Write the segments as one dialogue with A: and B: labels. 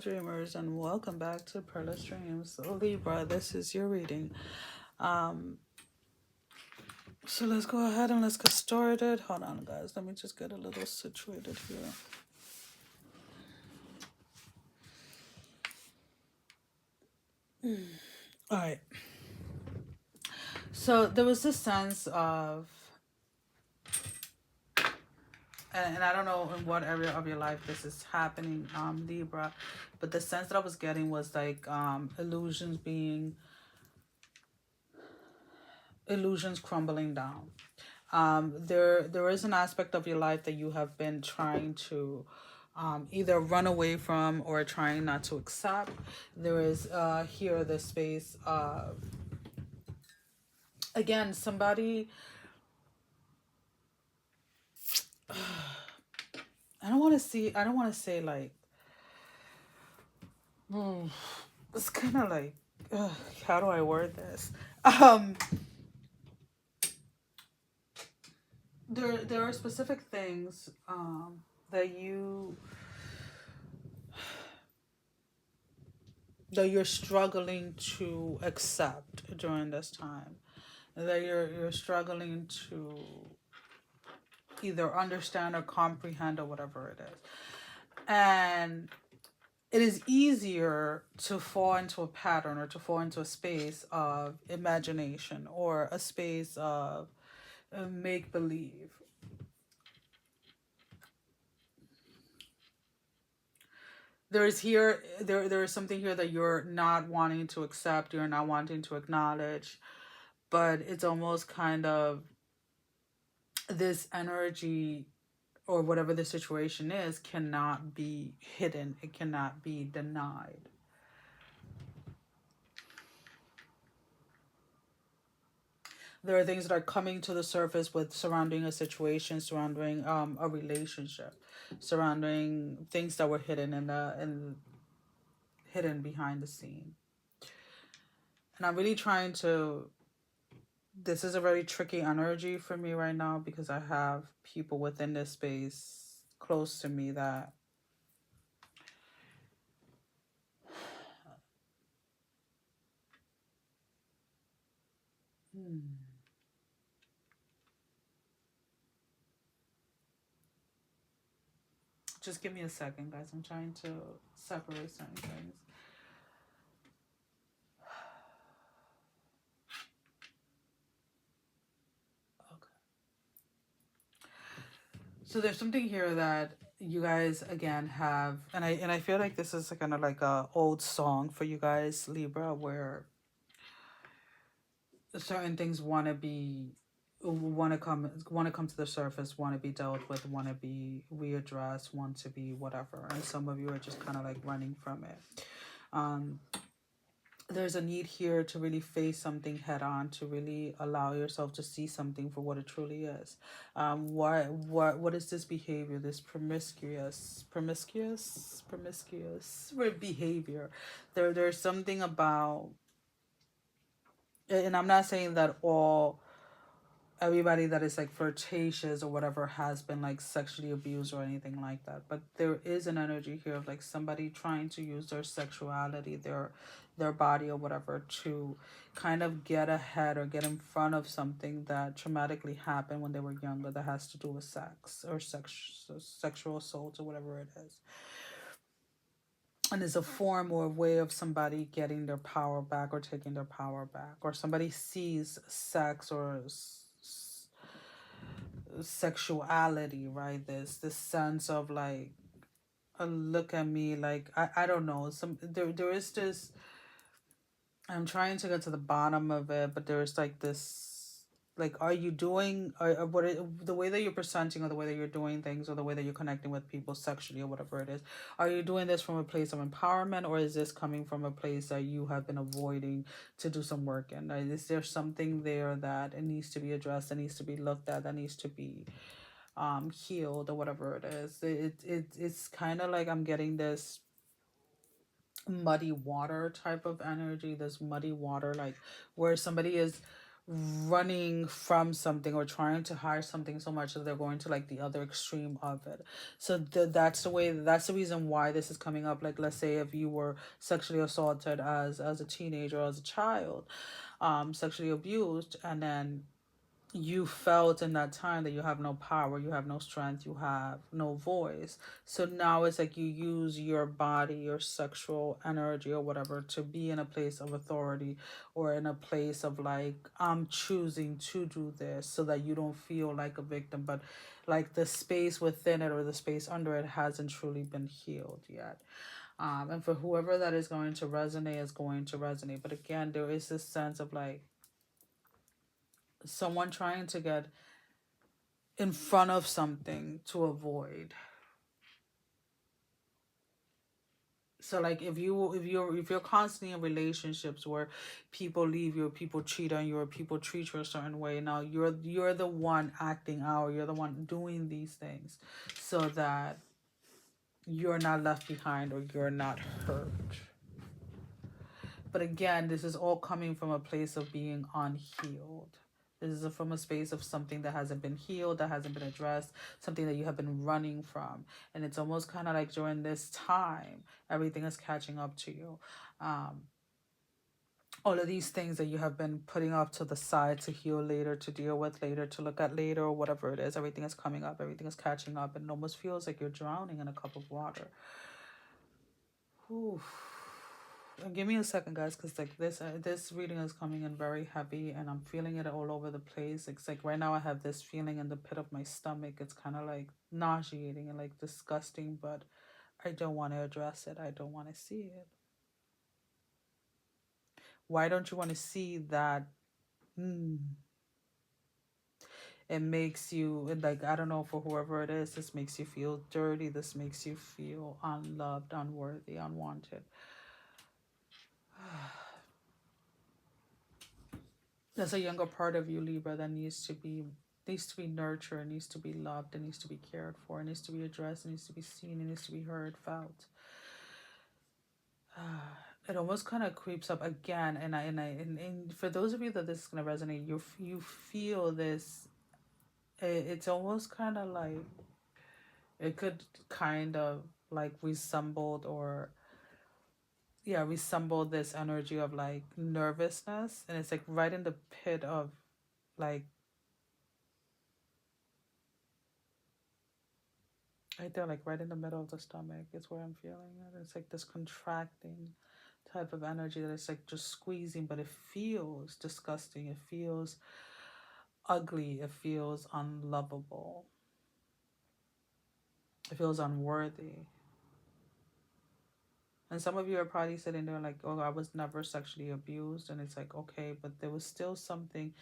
A: dreamers, and welcome back to PERLA'S DREAMS. So, Libra, this is your reading. Um, so let's go ahead and let's get started. Hold on, guys. Let me just get a little situated here. All right. So there was this sense of, and I don't know in what area of your life this is happening, Libra, but the sense that I was getting was like illusions crumbling down. There is an aspect of your life that you have been trying to either run away from or trying not to accept. There is here the space of, again, somebody, I don't want to say like, it's kind of like, how do I word this? Um, there are specific things that you're struggling to accept during this time, that you're struggling to either understand or comprehend or whatever it is. And it is easier to fall into a pattern or to fall into a space of imagination or a space of make believe. There is something here that you're not wanting to accept, you're not wanting to acknowledge, but it's almost kind of this energy or whatever the situation is cannot be hidden, it cannot be denied. There are things that are coming to the surface with surrounding a situation, surrounding a relationship, surrounding things that were hidden and hidden behind the scene. And I'm really trying to, this is a very tricky energy for me right now because I have people within this space close to me that just give me a second, guys. I'm trying to separate certain things. Okay. So there's something here that you guys again have, and I feel like this is kind of like a old song for you guys, Libra, where certain things want to come to the surface, want to be dealt with, want to be readdressed, want to be whatever, and some of you are just kind of like running from it. There's a need here to really face something head on, to really allow yourself to see something for what it truly is. What is this behavior, this promiscuous behavior? There's something about, and I'm not saying that everybody that is like flirtatious or whatever has been like sexually abused or anything like that, but there is an energy here of like somebody trying to use their sexuality, their body or whatever, to kind of get ahead or get in front of something that traumatically happened when they were younger, that has to do with sex or sexual assault or whatever it is. And is a form or a way of somebody getting their power back or taking their power back, or somebody sees sex or sexuality, right? This sense of like, look at me, like I don't know, there is this, I'm trying to get to the bottom of it, but there's like this, like, are you doing, or the way that you're presenting, or the way that you're doing things, or the way that you're connecting with people sexually or whatever it is, are you doing this from a place of empowerment, or is this coming from a place that you have been avoiding to do some work in? Is there something there that it needs to be addressed, that needs to be looked at, that needs to be healed or whatever it is? It's kind of like I'm getting this muddy water type of energy, this muddy water, like where somebody is running from something or trying to hide something so much that they're going to like the other extreme of it. So that's the reason why this is coming up. Like, let's say if you were sexually assaulted as a teenager or as a child, sexually abused, and then you felt in that time that you have no power, you have no strength, you have no voice. So now it's like you use your body, your sexual energy or whatever, to be in a place of authority or in a place of like, I'm choosing to do this, so that you don't feel like a victim, but like the space within it or the space under it hasn't truly been healed yet. And for whoever that is going to resonate, is going to resonate. But again, there is this sense of like someone trying to get in front of something to avoid. So like if you're constantly in relationships where people leave you, or people cheat on you, or people treat you a certain way, now you're the one acting out, you're the one doing these things so that you're not left behind or you're not hurt. But again, this is all coming from a place of being unhealed. This is from a space of something that hasn't been healed, that hasn't been addressed, something that you have been running from. And it's almost kind of like during this time, everything is catching up to you. Um, all of these things that you have been putting off to the side to heal later, to deal with later, to look at later, or whatever it is, everything is coming up, everything is catching up, and it almost feels like you're drowning in a cup of water. Whew. Give me a second, guys, because like this reading is coming in very heavy, and I'm feeling it all over the place. It's like right now I have this feeling in the pit of my stomach. It's kind of like nauseating and like disgusting, but I don't want to address it. I don't want to see it. Why don't you want to see that? It makes you like, I don't know, for whoever it is, this makes you feel dirty. This makes you feel unloved, unworthy, unwanted. There's a younger part of you, Libra, that needs to be nurtured, needs to be loved, it needs to be cared for, it needs to be addressed, it needs to be seen, it needs to be heard, felt. It almost kind of creeps up again, and for those of you that this is gonna resonate, you feel this. It's almost kind of like it could kind of like resembled or yeah resemble this energy of like nervousness, and it's like right in the pit of like right there, like right in the middle of the stomach is where I'm feeling it. It's like this contracting type of energy that is like just squeezing, but it feels disgusting. It feels ugly. It feels unlovable. It feels unworthy. And some of you are probably sitting there like, oh, I was never sexually abused. And it's like, okay, but there was still something,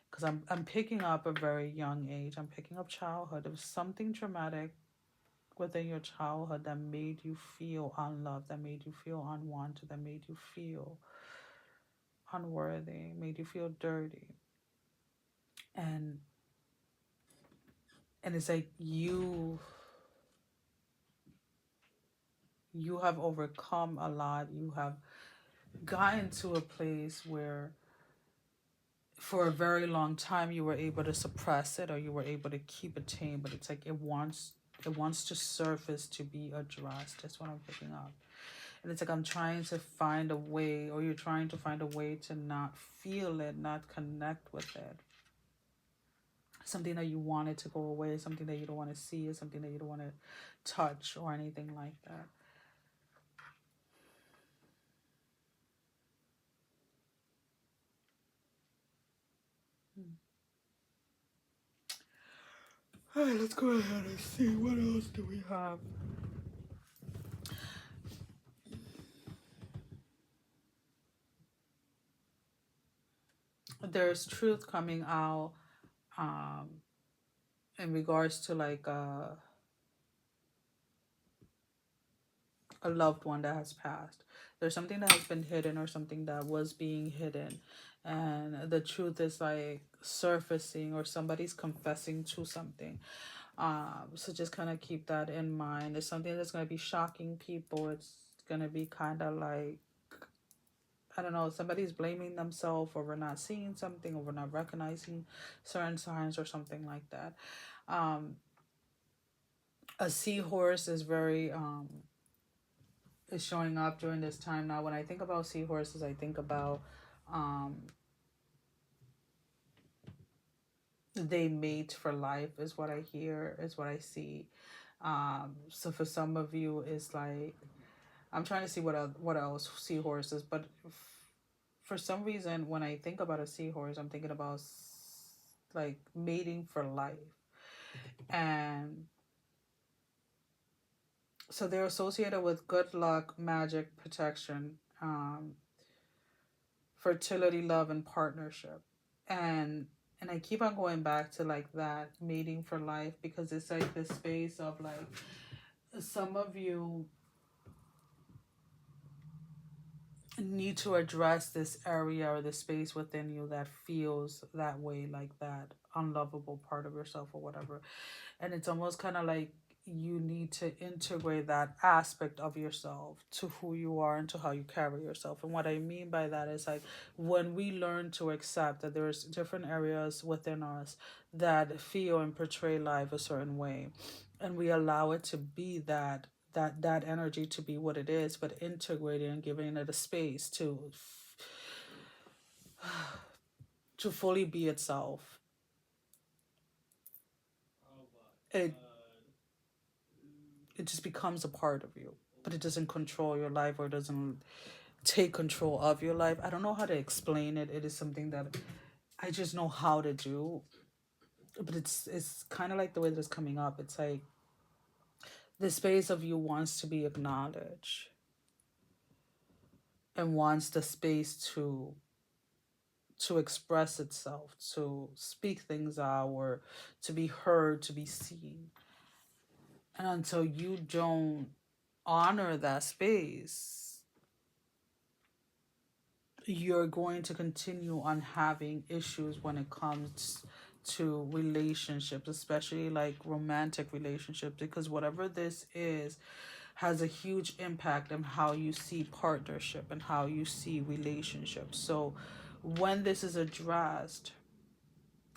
A: because I'm picking up a very young age. I'm picking up childhood. There was something traumatic within your childhood that made you feel unloved, that made you feel unwanted, that made you feel unworthy, made you feel dirty. And it's like you have overcome a lot. You have gotten to a place where for a very long time you were able to suppress it, or you were able to keep it tame, but it's like it wants to surface, to be addressed. That's what I'm picking up. And it's like I'm trying to find a way, or you're trying to find a way to not feel it, not connect with it. Something that you wanted to go away, something that you don't want to see, something that you don't want to touch or anything like that. All right, let's go ahead and see what else do we have. There's truth coming out um in regards to like a loved one that has passed. There's something that has been hidden, or something that was being hidden, and the truth is like surfacing, or somebody's confessing to something. So just kind of keep that in mind. It's something that's going to be shocking people. It's going to be kind of like I don't know, somebody's blaming themselves, or we're not seeing something, or we're not recognizing certain signs or something like that. Um, a seahorse is very is showing up during this time. Now when I think about seahorses, I think about um they mate for life, is what I hear, is what I see. So for some of you, it's like, I'm trying to see what else seahorses, but for some reason, when I think about a seahorse, I'm thinking about like mating for life. And so they're associated with good luck, magic, protection, fertility, love, and partnership. And I keep on going back to like that mating for life, because it's like this space of like, some of you need to address this area or the space within you that feels that way, like that unlovable part of yourself or whatever. And it's almost kind of like you need to integrate that aspect of yourself to who you are and to how you carry yourself. And what I mean by that is like, when we learn to accept that there's different areas within us that feel and portray life a certain way, and we allow it to be that energy to be what it is, but integrating and giving it a space to fully be itself. It it just becomes a part of you, but it doesn't control your life, or doesn't take control of your life. I don't know how to explain it. It is something that I just know how to do, but it's kind of like the way that it's coming up. It's like the space of you wants to be acknowledged, and wants the space to express itself, to speak things out, or to be heard, to be seen. And until you don't honor that space, you're going to continue on having issues when it comes to relationships, especially like romantic relationships, because whatever this is has a huge impact on how you see partnership and how you see relationships. So when this is addressed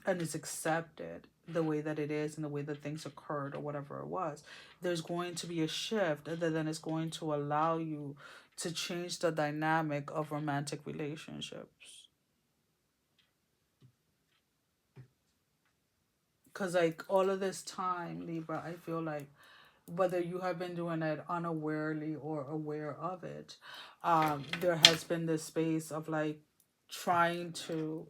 A: and is accepted the way that it is and the way that things occurred or whatever it was, there's going to be a shift that then is going to allow you to change the dynamic of romantic relationships. Because like all of this time, Libra, I feel like whether you have been doing it unawarely or aware of it, there has been this space of like trying to,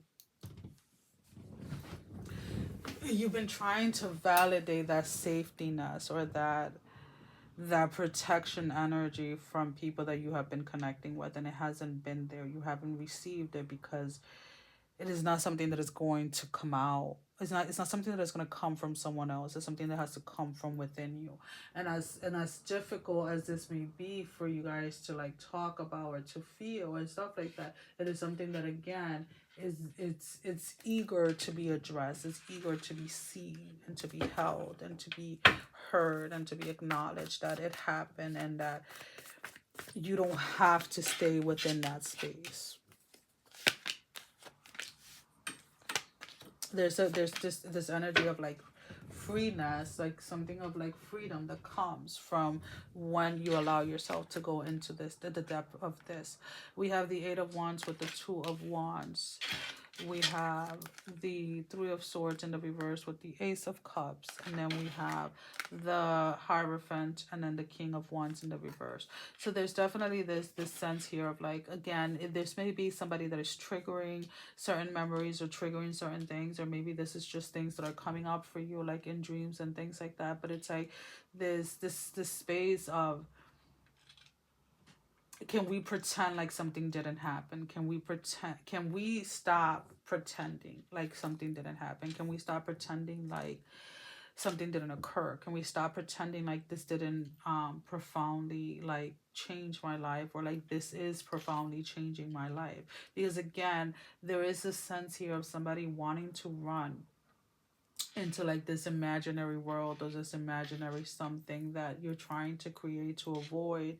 A: you've been trying to validate that safetyness, or that protection energy from people that you have been connecting with, and it hasn't been there. You haven't received it because it is not something that is going to come out. It's not something that is going to come from someone else. It's something that has to come from within you. And as difficult as this may be for you guys to like talk about or to feel and stuff like that, it is something that again is it's eager to be addressed. It's eager to be seen and to be held and to be heard and to be acknowledged that it happened, and that you don't have to stay within that space. There's this energy of like freeness, like something of like freedom that comes from when you allow yourself to go into this, the depth of this. We have the Eight of Wands with the Two of Wands. We have the Three of Swords in the reverse with the Ace of Cups, and then we have the Hierophant, and then the King of Wands in the reverse. So there's definitely this sense here of like, again, this may be somebody that is triggering certain memories or triggering certain things, or maybe this is just things that are coming up for you like in dreams and things like that. But it's like this space of, can we pretend like something didn't happen? Can we stop pretending like something didn't happen? Can we stop pretending like something didn't occur? Can we stop pretending like this didn't profoundly like change my life, or like this is profoundly changing my life? Because again, there is a sense here of somebody wanting to run into like this imaginary world, or this imaginary something that you're trying to create to avoid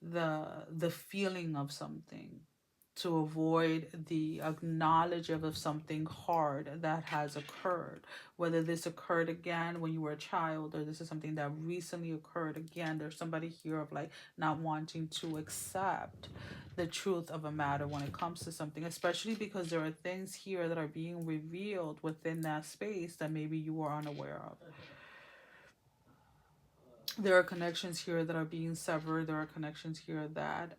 A: the feeling of something. to avoid the acknowledgement of something hard that has occurred. Whether this occurred again when you were a child, or this is something that recently occurred again, there's somebody here of like not wanting to accept the truth of a matter when it comes to something, especially because there are things here that are being revealed within that space that maybe you were unaware of. There are connections here that are being severed. There are connections here that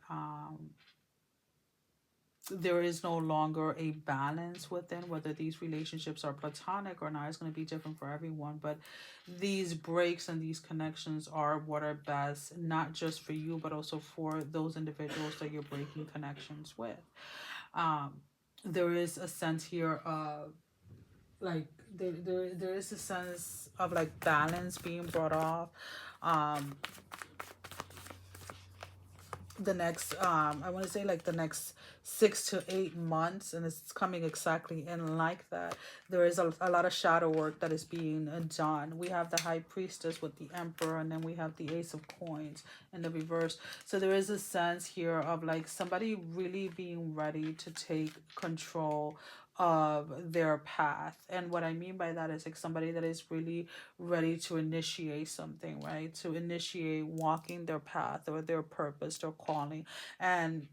A: there is no longer a balance within, whether these relationships are platonic or not. It's going to be different for everyone, but these breaks and these connections are what are best, not just for you but also for those individuals that you're breaking connections with. There is a sense here of like there is a sense of like balance being brought off. The next I want to say like the next 6 to 8 months, and it's coming exactly in like that. There is a lot of shadow work that is being done. We have the high priestess with the emperor, and then we have the ace of coins in the reverse. So there is a sense here of like somebody really being ready to take control of their path. And what I mean by that is like somebody that is really ready to initiate something, right? To initiate walking their path or their purpose, their calling. And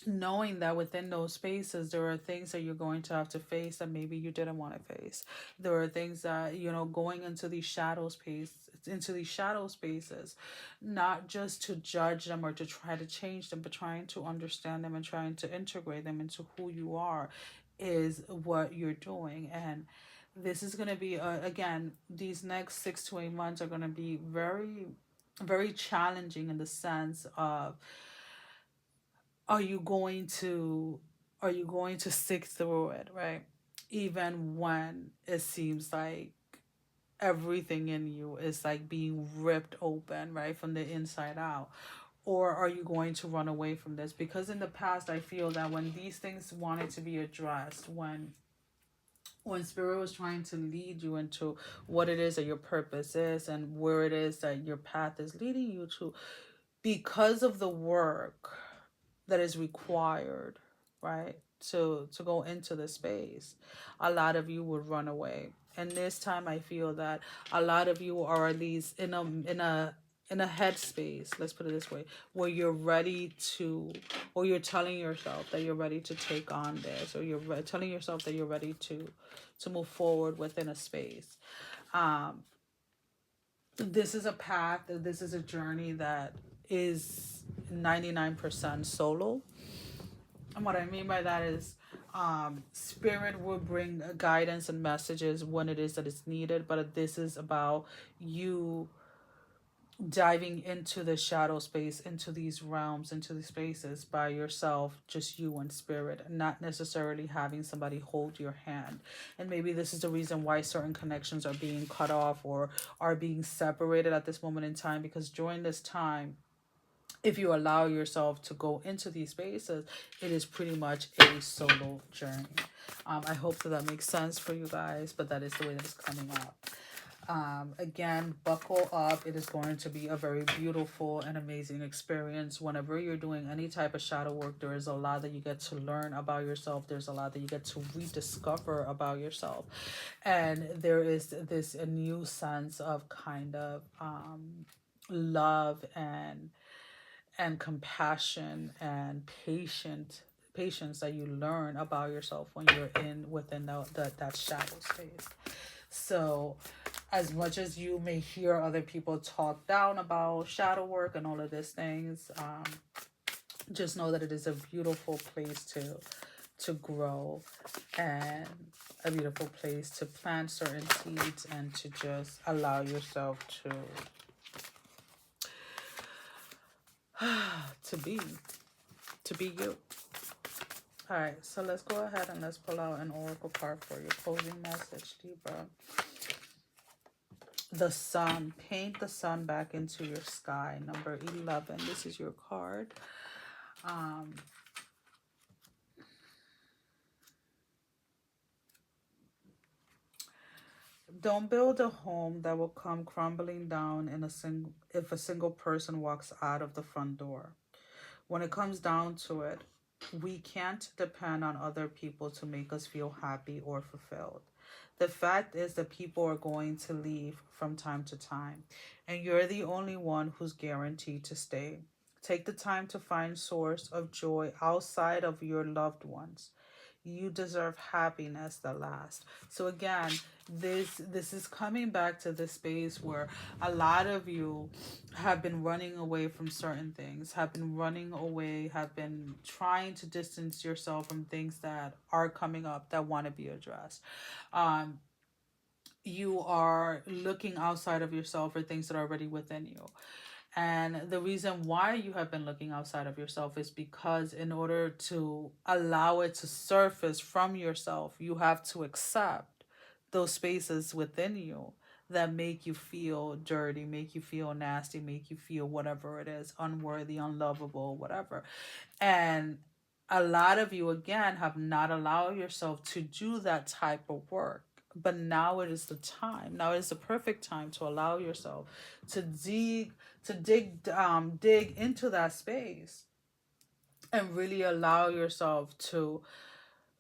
A: knowing that within those spaces there are things that you're going to have to face that maybe you didn't want to face. There are things that, you know, going into these shadow spaces, not just to judge them or to try to change them, but trying to understand them and trying to integrate them into who you are is what you're doing. And this is going to be again, these next 6 to 8 months are going to be very, very challenging in the sense of, are you going to stick through it, right? Even when it seems like everything in you is like being ripped open, right, from the inside out. Or are you going to run away from this? Because in the past I feel that when these things wanted to be addressed, when spirit was trying to lead you into what it is that your purpose is and where it is that your path is leading you to, because of the work that is required, right, to go into the space, a lot of you would run away. And this time I feel that a lot of you are at least in a headspace, let's put it this way, where you're ready to, or you're telling yourself that you're ready to take on this, or you're telling yourself that you're ready to move forward within a space. This is a path, this is a journey that is 99% solo. And what I mean by that is, spirit will bring guidance and messages when it is that it's needed, but this is about you diving into the shadow space, into these realms, into these spaces by yourself, just you and spirit, not necessarily having somebody hold your hand. And maybe this is the reason why certain connections are being cut off or are being separated at this moment in time, because during this time, if you allow yourself to go into these spaces, it is pretty much a solo journey. I hope that makes sense for you guys, but that is the way that it's coming up. Again, buckle up. It is going to be a very beautiful and amazing experience. Whenever you're doing any type of shadow work, there is a lot that you get to learn about yourself. There's a lot that you get to rediscover about yourself. And there is this a new sense of kind of love and compassion and patience that you learn about yourself when you're within that shadow space. So as much as you may hear other people talk down about shadow work and all of these things, just know that it is a beautiful place to grow, and a beautiful place to plant certain seeds and to just allow yourself to be you. All right, so let's go ahead and let's pull out an oracle card for your closing message, Libra. The sun. Paint the sun back into your sky. Number 11. This is your card. Don't build a home that will come crumbling down if a single person walks out of the front door. When it comes down to it, We can't depend on other people to make us feel happy or fulfilled. The fact is that people are going to leave from time to time, and you're the only one who's guaranteed to stay. Take the time to find source of joy outside of your loved ones. You deserve happiness that lasts. So again, this is coming back to the space where a lot of you have been running away from certain things, have been running away, have been trying to distance yourself from things that are coming up that want to be addressed. um you are looking outside of yourself for things that are already within you. And the reason why you have been looking outside of yourself is because in order to allow it to surface from yourself, you have to accept those spaces within you that make you feel dirty, make you feel nasty, make you feel whatever it is, unworthy, unlovable, whatever. And a lot of you, again, have not allowed yourself to do that type of work. But now it is the time. Now it is the perfect time to allow yourself to dig into that space and really allow yourself to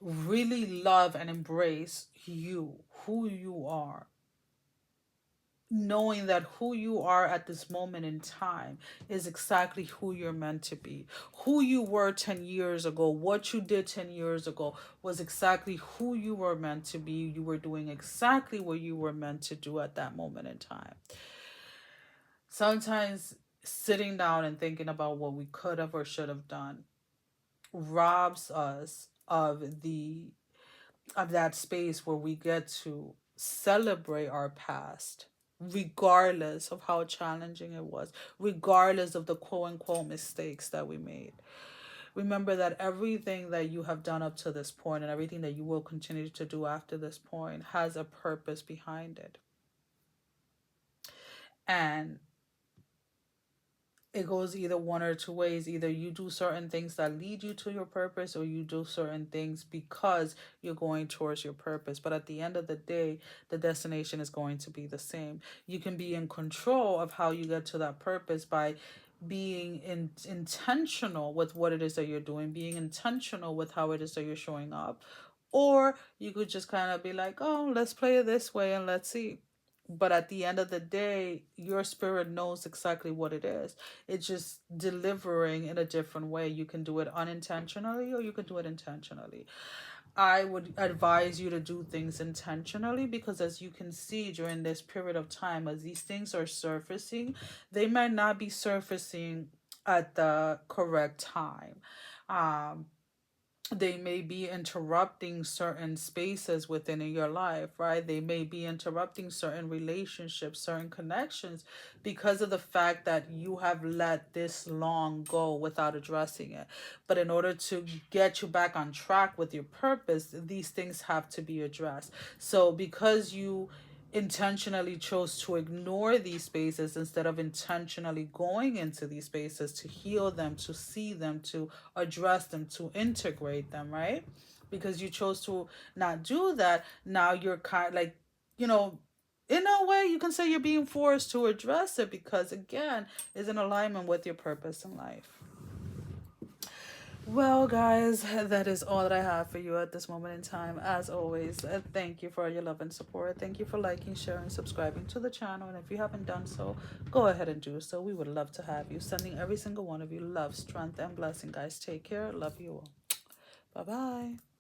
A: really love and embrace you, who you are, knowing that who you are at this moment in time is exactly who you're meant to be. Who you were 10 years ago, what you did 10 years ago was exactly who you were meant to be. You were doing exactly what you were meant to do at that moment in time. Sometimes sitting down and thinking about what we could have or should have done robs us of that space where we get to celebrate our past, regardless of how challenging it was, regardless of the quote unquote mistakes that we made. Remember that everything that you have done up to this point and everything that you will continue to do after this point has a purpose behind it. And it goes either one or two ways. Either you do certain things that lead you to your purpose, or you do certain things because you're going towards your purpose. But at the end of the day, the destination is going to be the same. You can be in control of how you get to that purpose by being intentional with what it is that you're doing, being intentional with how it is that you're showing up. Or you could just kind of be like, oh, let's play it this way and let's see. But at the end of the day, your spirit knows exactly what it is. It's just delivering in a different way. You can do it unintentionally or you can do it intentionally. I would advise you to do things intentionally, because as you can see during this period of time, as these things are surfacing, they might not be surfacing at the correct time. Um, they may be interrupting certain spaces within your life, right? They may be interrupting certain relationships, certain connections, because of the fact that you have let this long go without addressing it. But in order to get you back on track with your purpose, these things have to be addressed. So because you intentionally chose to ignore these spaces instead of intentionally going into these spaces to heal them, to see them, to address them, to integrate them, right? Because you chose to not do that, now you're kind like, you know, in a way you can say you're being forced to address it because again, is in alignment with your purpose in life. Well, guys, that is all that I have for you at this moment in time. As always, thank you for your love and support. Thank you for liking, sharing, subscribing to the channel. And if you haven't done so, go ahead and do so. We would love to have you. Sending every single one of you love, strength, and blessing, guys. Take care. Love you all. Bye bye.